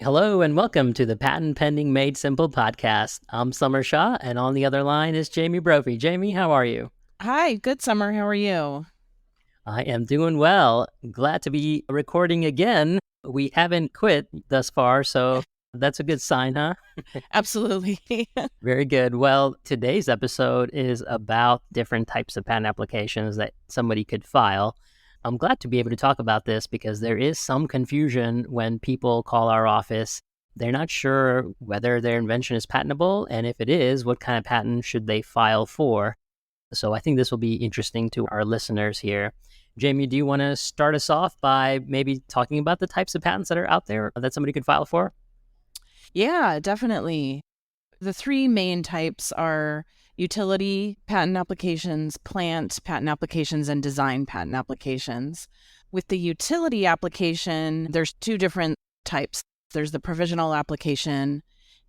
Hello and welcome to the Patent Pending Made Simple podcast. I'm Summer Shaw, and on the other line is Jamie Brophy. Jamie, how are you? Hi, good Summer. How are you? I am doing well. Glad to be recording again. We haven't quit thus far, so that's a good sign, huh? Absolutely. Very good. Well, today's episode is about different types of patent applications that somebody could file. I'm glad to be able to talk about this because there is some confusion when people call our office. They're not sure whether their invention is patentable, and if it is, what kind of patent should they file for? So I think this will be interesting to our listeners here. Jamie, do you want to start us off by maybe talking about the types of patents that are out there that somebody could file for? Yeah, definitely. The three main types are utility patent applications, plant patent applications, and design patent applications. With the utility application, there's two different types. There's the provisional application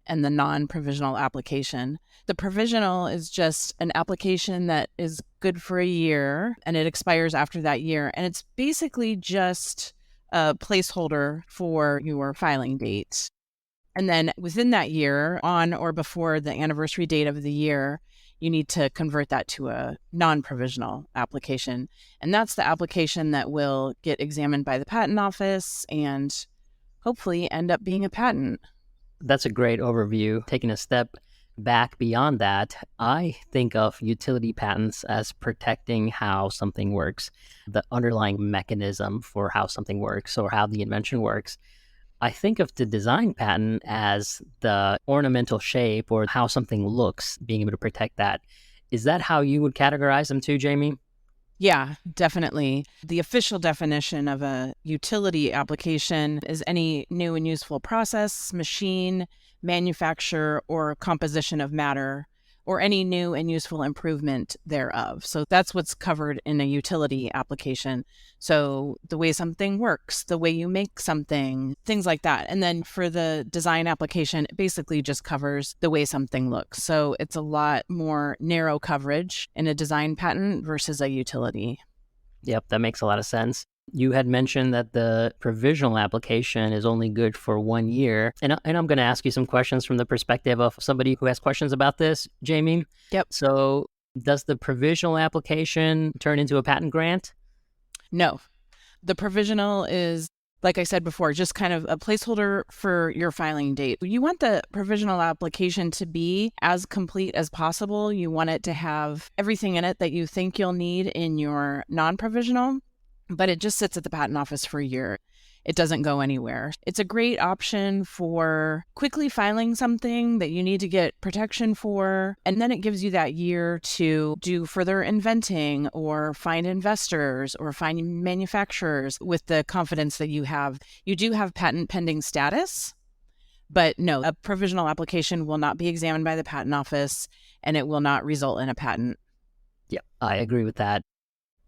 and the non-provisional application. The provisional is just an application that is good for a year and it expires after that year. And it's basically just a placeholder for your filing date. And then within that year, on or before the anniversary date of the year, you need to convert that to a non-provisional application. And that's the application that will get examined by the patent office and hopefully end up being a patent. That's a great overview. Taking a step back beyond that, I think of utility patents as protecting how something works, the underlying mechanism for how something works or how the invention works. I think of the design patent as the ornamental shape or how something looks, being able to protect that. Is that how you would categorize them too, Jamie? Yeah, definitely. The official definition of a utility application is any new and useful process, machine, manufacture, or composition of matter, or any new and useful improvement thereof. So that's what's covered in a utility application. So the way something works, the way you make something, things like that. And then for the design application, it basically just covers the way something looks. So it's a lot more narrow coverage in a design patent versus a utility. Yep, that makes a lot of sense. You had mentioned that the provisional application is only good for 1 year. And I'm going to ask you some questions from the perspective of somebody who has questions about this, Jamie. Yep. So, does the provisional application turn into a patent grant? No, the provisional is, like I said before, just kind of a placeholder for your filing date. You want the provisional application to be as complete as possible. You want it to have everything in it that you think you'll need in your non provisional, but it just sits at the patent office for a year. It doesn't go anywhere. It's a great option for quickly filing something that you need to get protection for. And then it gives you that year to do further inventing or find investors or find manufacturers with the confidence that you do have patent pending status. But no, a provisional application will not be examined by the patent office and it will not result in a patent. Yep, I agree with that.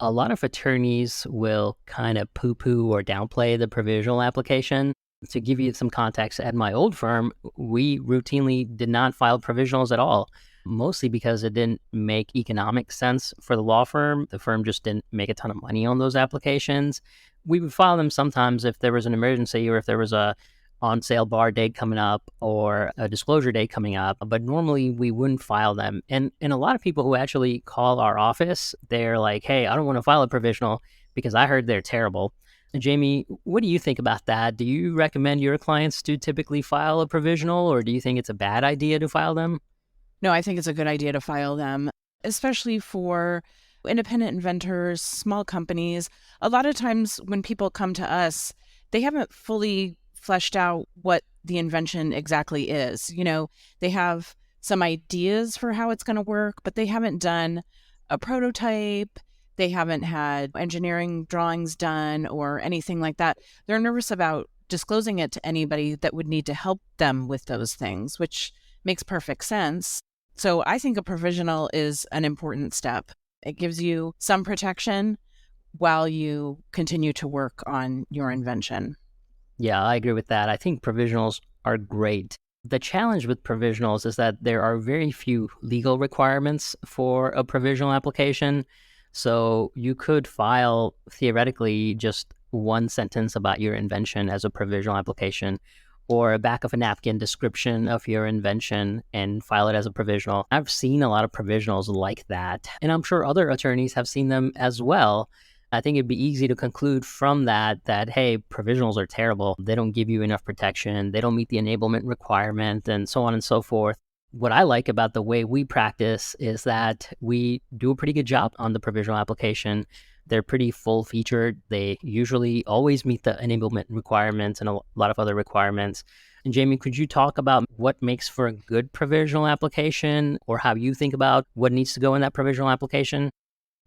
A lot of attorneys will kind of poo poo or downplay the provisional application. To give you some context, at my old firm, we routinely did not file provisionals at all, mostly because it didn't make economic sense for the law firm. The firm just didn't make a ton of money on those applications. We would file them sometimes if there was an emergency or if there was a on sale bar date coming up or a disclosure date coming up, but normally we wouldn't file them. And a lot of people who actually call our office, they're like, hey, I don't want to file a provisional because I heard they're terrible. And Jamie, what do you think about that? Do you recommend your clients to typically file a provisional, or do you think it's a bad idea to file them? No, I think it's a good idea to file them, especially for independent inventors, small companies. A lot of times when people come to us, they haven't fully fleshed out what the invention exactly is. They have some ideas for how it's going to work, but they haven't done a prototype. They haven't had engineering drawings done or anything like that. They're nervous about disclosing it to anybody that would need to help them with those things, which makes perfect sense. So I think a provisional is an important step. It gives you some protection while you continue to work on your invention. Yeah, I agree with that. I think provisionals are great. The challenge with provisionals is that there are very few legal requirements for a provisional application. So you could file theoretically just one sentence about your invention as a provisional application, or a back of a napkin description of your invention and file it as a provisional. I've seen a lot of provisionals like that, and I'm sure other attorneys have seen them as well. I think it'd be easy to conclude from that, hey, provisionals are terrible. They don't give you enough protection. They don't meet the enablement requirement, and so on and so forth. What I like about the way we practice is that we do a pretty good job on the provisional application. They're pretty full featured. They usually always meet the enablement requirements and a lot of other requirements. And Jamie, could you talk about what makes for a good provisional application, or how you think about what needs to go in that provisional application?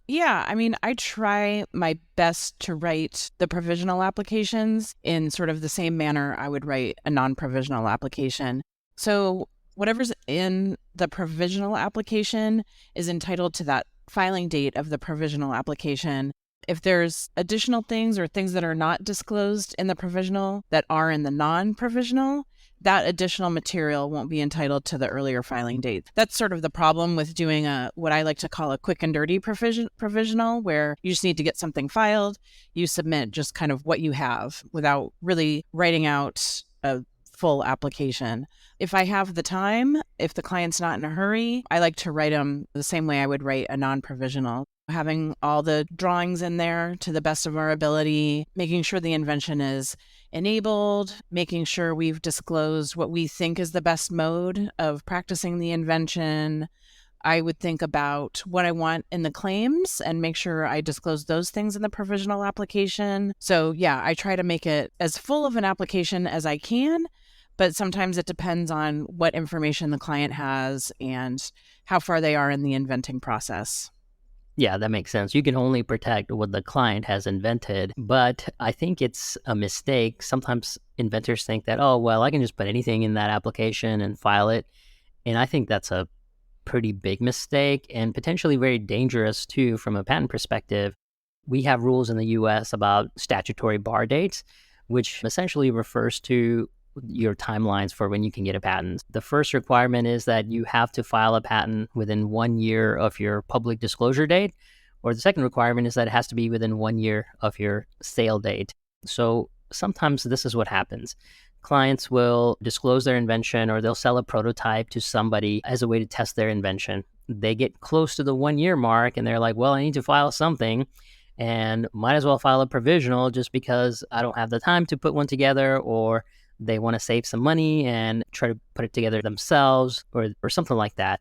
Yeah, I mean, I try my best to write the provisional applications in sort of the same manner I would write a non-provisional application. So whatever's in the provisional application is entitled to that filing date of the provisional application. If there's additional things or things that are not disclosed in the provisional that are in the non-provisional, that additional material won't be entitled to the earlier filing date. That's sort of the problem with doing what I like to call a quick and dirty provisional, where you just need to get something filed. You submit just kind of what you have without really writing out a full application. If I have the time, if the client's not in a hurry, I like to write them the same way I would write a non-provisional. Having all the drawings in there to the best of our ability, making sure the invention is enabled, making sure we've disclosed what we think is the best mode of practicing the invention. I would think about what I want in the claims and make sure I disclose those things in the provisional application. So yeah, I try to make it as full of an application as I can, but sometimes it depends on what information the client has and how far they are in the inventing process. Yeah, that makes sense. You can only protect what the client has invented, but I think it's a mistake. Sometimes inventors think that, oh, well, I can just put anything in that application and file it. And I think that's a pretty big mistake and potentially very dangerous too from a patent perspective. We have rules in the US about statutory bar dates, which essentially refers to your timelines for when you can get a patent. The first requirement is that you have to file a patent within 1 year of your public disclosure date, or the second requirement is that it has to be within 1 year of your sale date. So sometimes this is what happens. Clients will disclose their invention, or they'll sell a prototype to somebody as a way to test their invention. They get close to the 1 year mark and they're like, well, I need to file something, and might as well file a provisional just because I don't have the time to put one together, or they want to save some money and try to put it together themselves, or something like that.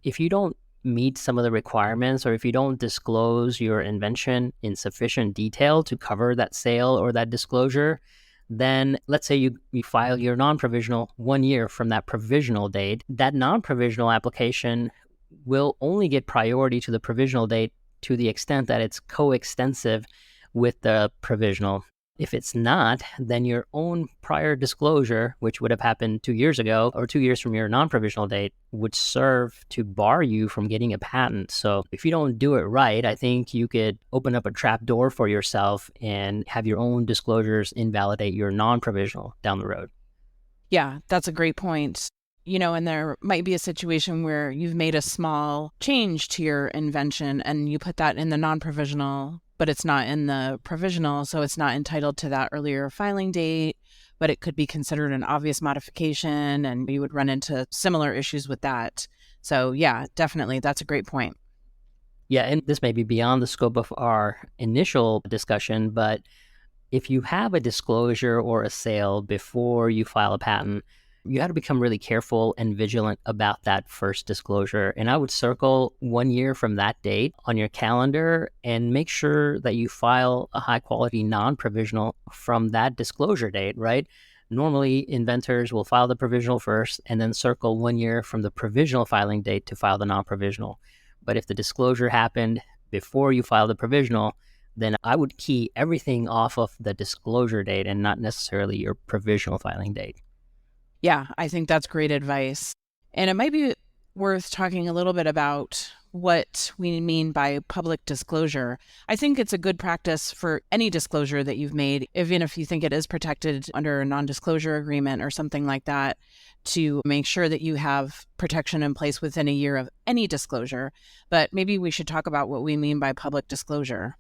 If you don't meet some of the requirements, or if you don't disclose your invention in sufficient detail to cover that sale or that disclosure, then let's say you file your non-provisional 1 year from that provisional date, that non-provisional application will only get priority to the provisional date to the extent that it's coextensive with the provisional. If it's not, then your own prior disclosure, which would have happened 2 years ago or 2 years from your non-provisional date, would serve to bar you from getting a patent. So if you don't do it right, I think you could open up a trap door for yourself and have your own disclosures invalidate your non-provisional down the road. Yeah, that's a great point. And there might be a situation where you've made a small change to your invention and you put that in the non-provisional, but it's not in the provisional, so it's not entitled to that earlier filing date, but it could be considered an obvious modification, and you would run into similar issues with that. So yeah, definitely, that's a great point. Yeah, and this may be beyond the scope of our initial discussion, but if you have a disclosure or a sale before you file a patent, you got to become really careful and vigilant about that first disclosure. And I would circle 1 year from that date on your calendar and make sure that you file a high quality non-provisional from that disclosure date, right? Normally, inventors will file the provisional first and then circle 1 year from the provisional filing date to file the non-provisional. But if the disclosure happened before you file the provisional, then I would key everything off of the disclosure date and not necessarily your provisional filing date. Yeah, I think that's great advice. And it might be worth talking a little bit about what we mean by public disclosure. I think it's a good practice for any disclosure that you've made, even if you think it is protected under a non-disclosure agreement or something like that, to make sure that you have protection in place within a year of any disclosure. But maybe we should talk about what we mean by public disclosure.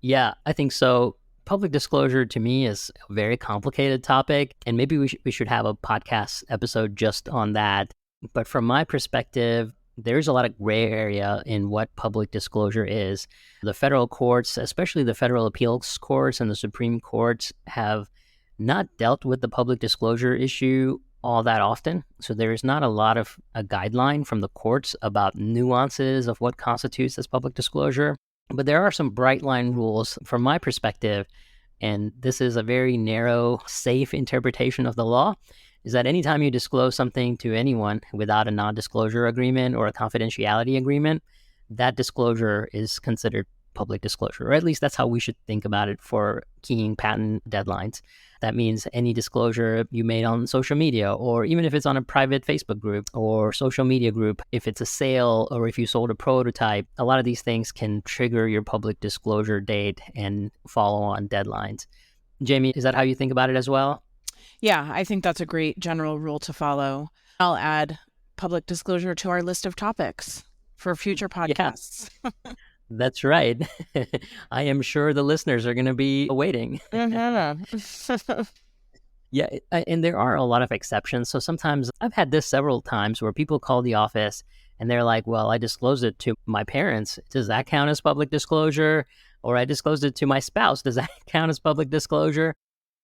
Yeah, I think so. Public disclosure to me is a very complicated topic, and maybe we should have a podcast episode just on that. But from my perspective, there's a lot of gray area in what public disclosure is. The federal courts, especially the federal appeals courts and the Supreme Courts, have not dealt with the public disclosure issue all that often. So there is not a lot of a guideline from the courts about nuances of what constitutes as public disclosure. But there are some bright line rules from my perspective, and this is a very narrow, safe interpretation of the law, is that anytime you disclose something to anyone without a non-disclosure agreement or a confidentiality agreement, that disclosure is considered public disclosure, or at least that's how we should think about it for keying patent deadlines. That means any disclosure you made on social media, or even if it's on a private Facebook group or social media group, if it's a sale or if you sold a prototype, a lot of these things can trigger your public disclosure date and follow on deadlines. Jamie, is that how you think about it as well? Yeah, I think that's a great general rule to follow. I'll add public disclosure to our list of topics for future podcasts. Yeah, that's right. I am sure the listeners are going to be waiting. Yeah, and there are a lot of exceptions. So sometimes I've had this several times where people call the office and they're like, well, I disclosed it to my parents. Does that count as public disclosure? Or I disclosed it to my spouse. Does that count as public disclosure?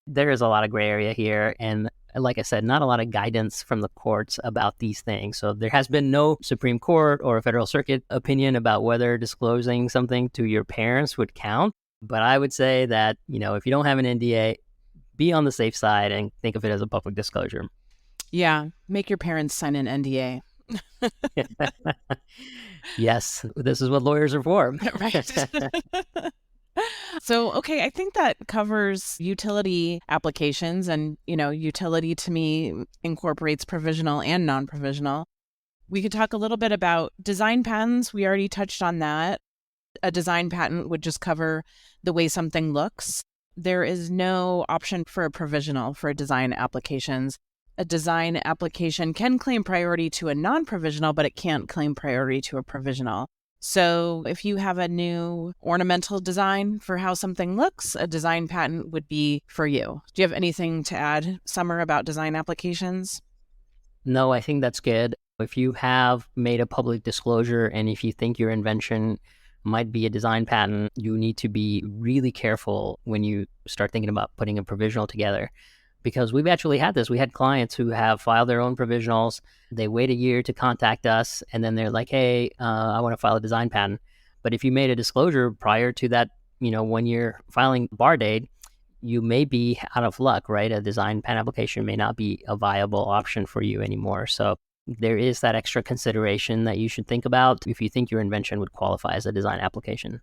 There is a lot of gray area here. And like I said, not a lot of guidance from the courts about these things. So there has been no Supreme Court or a Federal Circuit opinion about whether disclosing something to your parents would count. But I would say that, if you don't have an NDA, be on the safe side and think of it as a public disclosure. Yeah, make your parents sign an NDA. Yes, this is what lawyers are for. Right. So, okay, I think that covers utility applications. And, utility to me incorporates provisional and non-provisional. We could talk a little bit about design patents. We already touched on that. A design patent would just cover the way something looks. There is no option for a provisional for design applications. A design application can claim priority to a non-provisional, but it can't claim priority to a provisional. So if you have a new ornamental design for how something looks, a design patent would be for you. Do you have anything to add, Summer, about design applications? No, I think that's good. If you have made a public disclosure and if you think your invention might be a design patent, you need to be really careful when you start thinking about putting a provisional together. Because we've actually had this. We had clients who have filed their own provisionals. They wait a year to contact us, and then they're like, hey, I want to file a design patent. But if you made a disclosure prior to that, 1 year filing bar date, you may be out of luck, right? A design patent application may not be a viable option for you anymore. So there is that extra consideration that you should think about if you think your invention would qualify as a design application.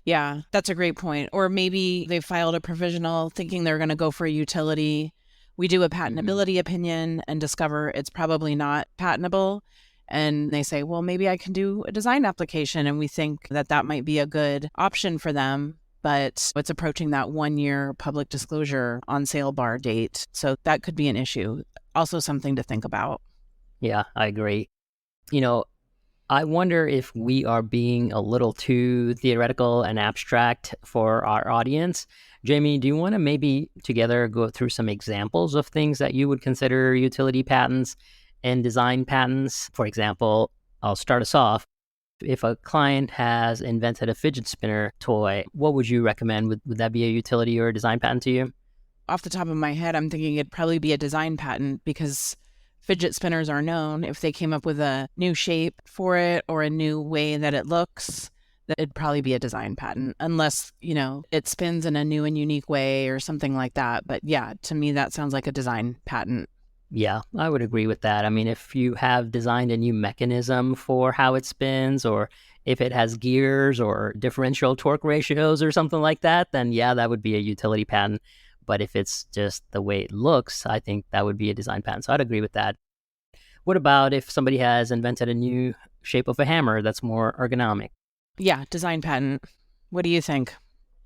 Yeah, that's a great point. Or maybe they filed a provisional thinking they're going to go for a utility. We do a patentability opinion and discover it's probably not patentable. And they say, well, maybe I can do a design application. And we think that that might be a good option for them. But it's approaching that 1 year public disclosure on sale bar date. So that could be an issue. Also something to think about. Yeah, I agree. I wonder if we are being a little too theoretical and abstract for our audience. Jamie, do you want to maybe together go through some examples of things that you would consider utility patents and design patents? For example, I'll start us off. If a client has invented a fidget spinner toy, what would you recommend? Would that be a utility or a design patent to you? Off the top of my head, I'm thinking it'd probably be a design patent because fidget spinners are known. If they came up with a new shape for it or a new way that it looks, that it'd probably be a design patent, unless, it spins in a new and unique way or something like that. But yeah, to me, that sounds like a design patent. Yeah, I would agree with that. I mean, if you have designed a new mechanism for how it spins, or if it has gears or differential torque ratios or something like that, then yeah, that would be a utility patent. But if it's just the way it looks, I think that would be a design patent. So I'd agree with that. What about if somebody has invented a new shape of a hammer that's more ergonomic? Yeah, design patent. What do you think?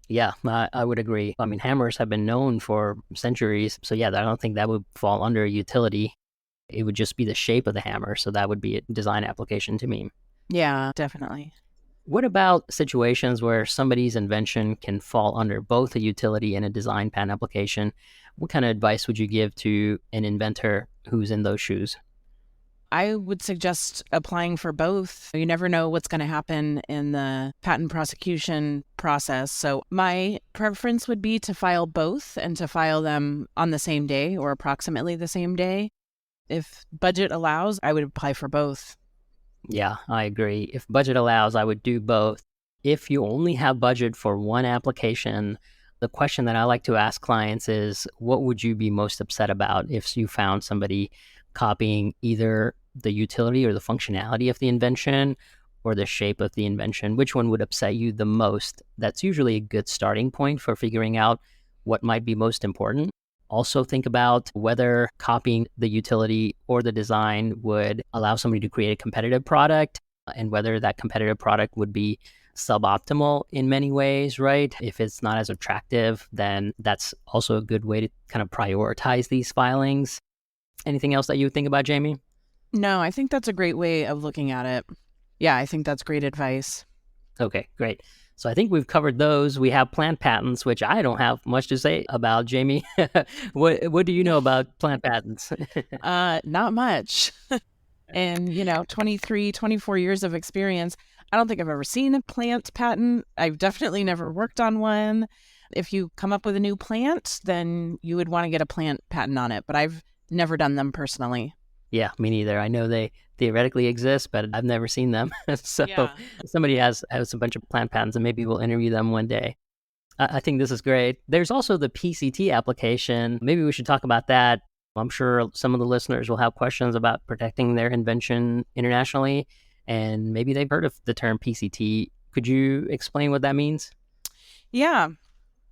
Yeah, I would agree. I mean, hammers have been known for centuries. So yeah, I don't think that would fall under utility. It would just be the shape of the hammer. So that would be a design application to me. Yeah, definitely. What about situations where somebody's invention can fall under both a utility and a design patent application? What kind of advice would you give to an inventor who's in those shoes? I would suggest applying for both. You never know what's going to happen in the patent prosecution process. So, my preference would be to file both and to file them on the same day or approximately the same day. If budget allows, I would apply for both. Yeah, I agree. If budget allows, I would do both. If you only have budget for one application, the question that I like to ask clients is, what would you be most upset about if you found somebody copying either the utility or the functionality of the invention or the shape of the invention? Which one would upset you the most? That's usually a good starting point for figuring out what might be most important. Also, think about whether copying the utility or the design would allow somebody to create a competitive product, and whether that competitive product would be suboptimal in many ways, right? If it's not as attractive, then that's also a good way to kind of prioritize these filings. Anything else that you would think about, Jamie? No, I think that's a great way of looking at it. Yeah, I think that's great advice. Okay, great. So I think we've covered those. We have plant patents, which I don't have much to say about, Jamie. What do you know about plant patents? Not much. And, 23, 24 years of experience. I don't think I've ever seen a plant patent. I've definitely never worked on one. If you come up with a new plant, then you would want to get a plant patent on it, but I've never done them personally. Yeah, me neither. I know they theoretically exist, but I've never seen them. So Yeah. somebody has a bunch of plant patents, and maybe we'll interview them one day. I think this is great. There's also the PCT application. Maybe we should talk about that. I'm sure some of the listeners will have questions about protecting their invention internationally, and maybe they've heard of the term PCT. Could you explain what that means? Yeah.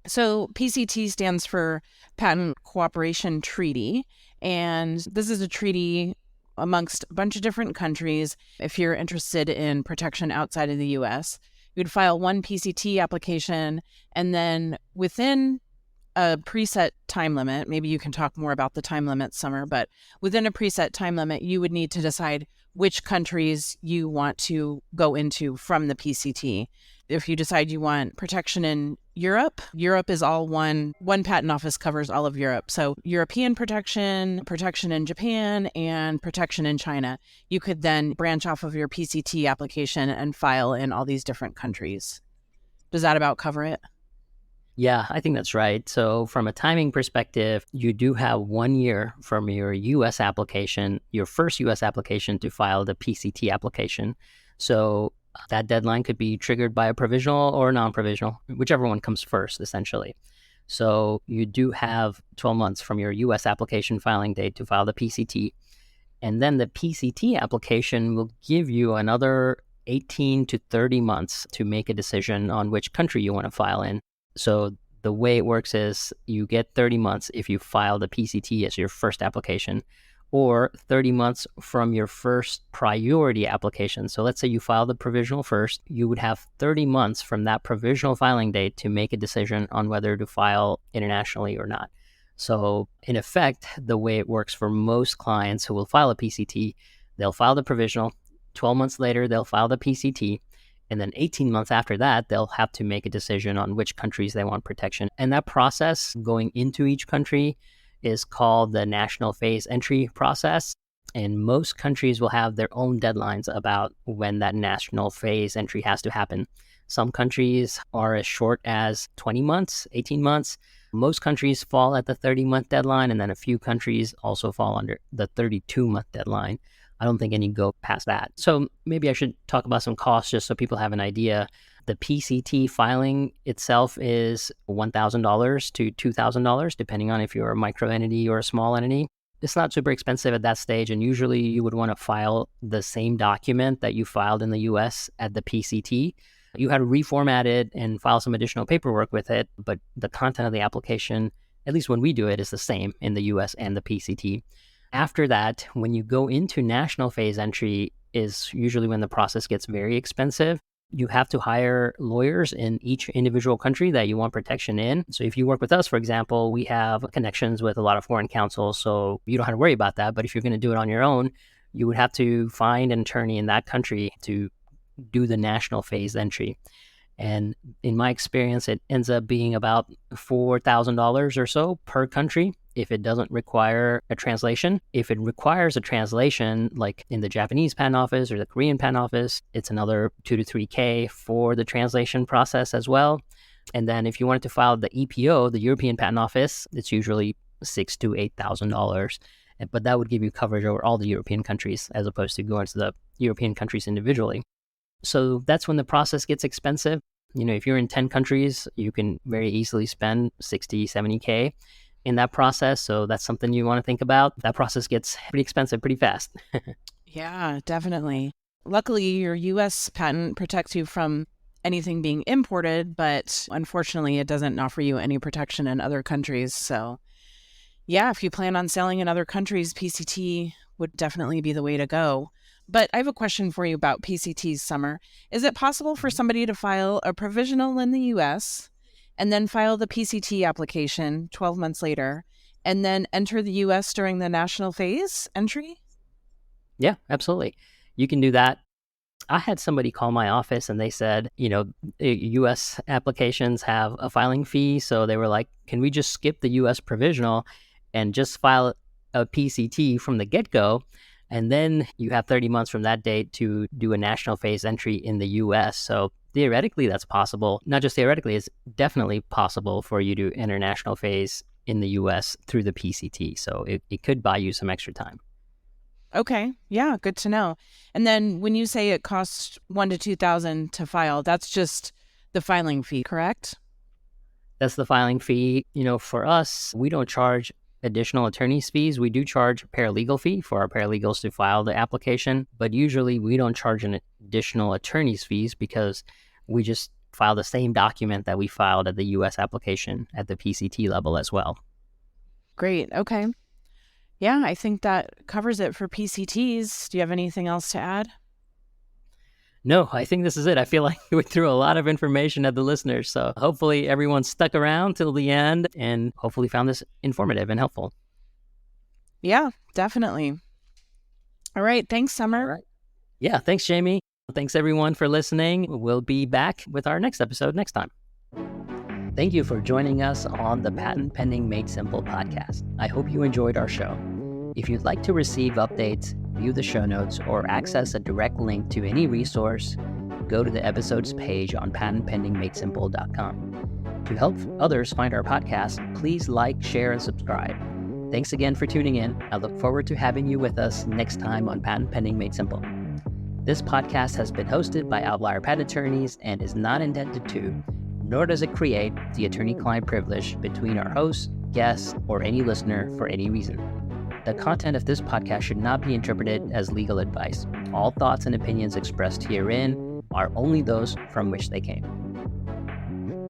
So PCT stands for Patent Cooperation Treaty. And this is a treaty amongst a bunch of different countries. If you're interested in protection outside of the US, you'd file one PCT application, and then within a preset time limit, maybe you can talk more about the time limit, Summer, but within a preset time limit, you would need to decide which countries you want to go into from the PCT. If you decide you want protection in Europe, Europe is all one patent office covers all of Europe. So European protection, protection in Japan, and protection in China. You could then branch off of your PCT application and file in all these different countries. Does that about cover it? Yeah, I think that's right. So, from a timing perspective, you do have 1 year from your US application, your first US application, to file the PCT application. So, that deadline could be triggered by a provisional or non provisional, whichever one comes first, essentially. So, you do have 12 months from your US application filing date to file the PCT. And then the PCT application will give you another 18 to 30 months to make a decision on which country you want to file in. So the way it works is you get 30 months if you file the PCT as your first application, or 30 months from your first priority application. So let's say you file the provisional first, you would have 30 months from that provisional filing date to make a decision on whether to file internationally or not. So in effect, the way it works for most clients who will file a PCT, they'll file the provisional, 12 months later, they'll file the PCT, and then 18 months after that, they'll have to make a decision on which countries they want protection. And that process going into each country is called the national phase entry process. And most countries will have their own deadlines about when that national phase entry has to happen. Some countries are as short as 20 months, 18 months. Most countries fall at the 30-month deadline, and then a few countries also fall under the 32-month deadline. I don't think any go past that. So maybe I should talk about some costs just so people have an idea. The PCT filing itself is $1,000 to $2,000, depending on if you're a micro entity or a small entity. It's not super expensive at that stage, and usually you would want to file the same document that you filed in the US at the PCT. You had to reformat it and file some additional paperwork with it, but the content of the application, at least when we do it, is the same in the US and the PCT. After that, when you go into national phase entry is usually when the process gets very expensive. You have to hire lawyers in each individual country that you want protection in. So if you work with us, for example, we have connections with a lot of foreign counsels, so you don't have to worry about that. But if you're going to do it on your own, you would have to find an attorney in that country to do the national phase entry. And in my experience, it ends up being about $4,000 or so per country if it doesn't require a translation. If it requires a translation, like in the Japanese patent office or the Korean patent office, it's another 2 to 3K for the translation process as well. And then if you wanted to file the EPO, the European Patent Office, it's usually $6,000 to $8,000. But that would give you coverage over all the European countries as opposed to going to the European countries individually. So that's when the process gets expensive. If you're in 10 countries, you can very easily spend 60, 70K in that process. So that's something you want to think about. That process gets pretty expensive pretty fast. Yeah, definitely. Luckily, your U.S. patent protects you from anything being imported, but unfortunately, it doesn't offer you any protection in other countries. So yeah, if you plan on selling in other countries, PCT would definitely be the way to go. But I have a question for you about PCTs, Summer. Is it possible for somebody to file a provisional in the U.S. and then file the PCT application 12 months later and then enter the U.S. during the national phase entry? Yeah, absolutely. You can do that. I had somebody call my office and they said, U.S. applications have a filing fee. So they were like, can we just skip the U.S. provisional and just file a PCT from the get-go? And then you have 30 months from that date to do a national phase entry in the US. So theoretically, that's possible. Not just theoretically, it's definitely possible for you to enter national phase in the US through the PCT. So it could buy you some extra time. Okay. Yeah, good to know. And then when you say it costs $1,000 to $2,000 to file, that's just the filing fee, correct? That's the filing fee. For us, we don't charge additional attorney's fees. We do charge a paralegal fee for our paralegals to file the application, but usually we don't charge an additional attorney's fees because we just file the same document that we filed at the US application at the PCT level as well. Great. Okay. Yeah, I think that covers it for PCTs. Do you have anything else to add? No, I think this is it. I feel like we threw a lot of information at the listeners. So hopefully everyone stuck around till the end and hopefully found this informative and helpful. Yeah, definitely. All right. Thanks, Summer. All right. Yeah, thanks, Jamie. Thanks, everyone, for listening. We'll be back with our next episode next time. Thank you for joining us on the Patent Pending Made Simple podcast. I hope you enjoyed our show. If you'd like to receive updates, view the show notes, or access a direct link to any resource, go to the episodes page on patentpendingmadesimple.com. To help others find our podcast, please like, share, and subscribe. Thanks again for tuning in. I look forward to having you with us next time on Patent Pending Made Simple. This podcast has been hosted by Outlier Patent Attorneys and is not intended to, nor does it create, the attorney-client privilege between our host, guest, or any listener for any reason. The content of this podcast should not be interpreted as legal advice. All thoughts and opinions expressed herein are only those from which they came.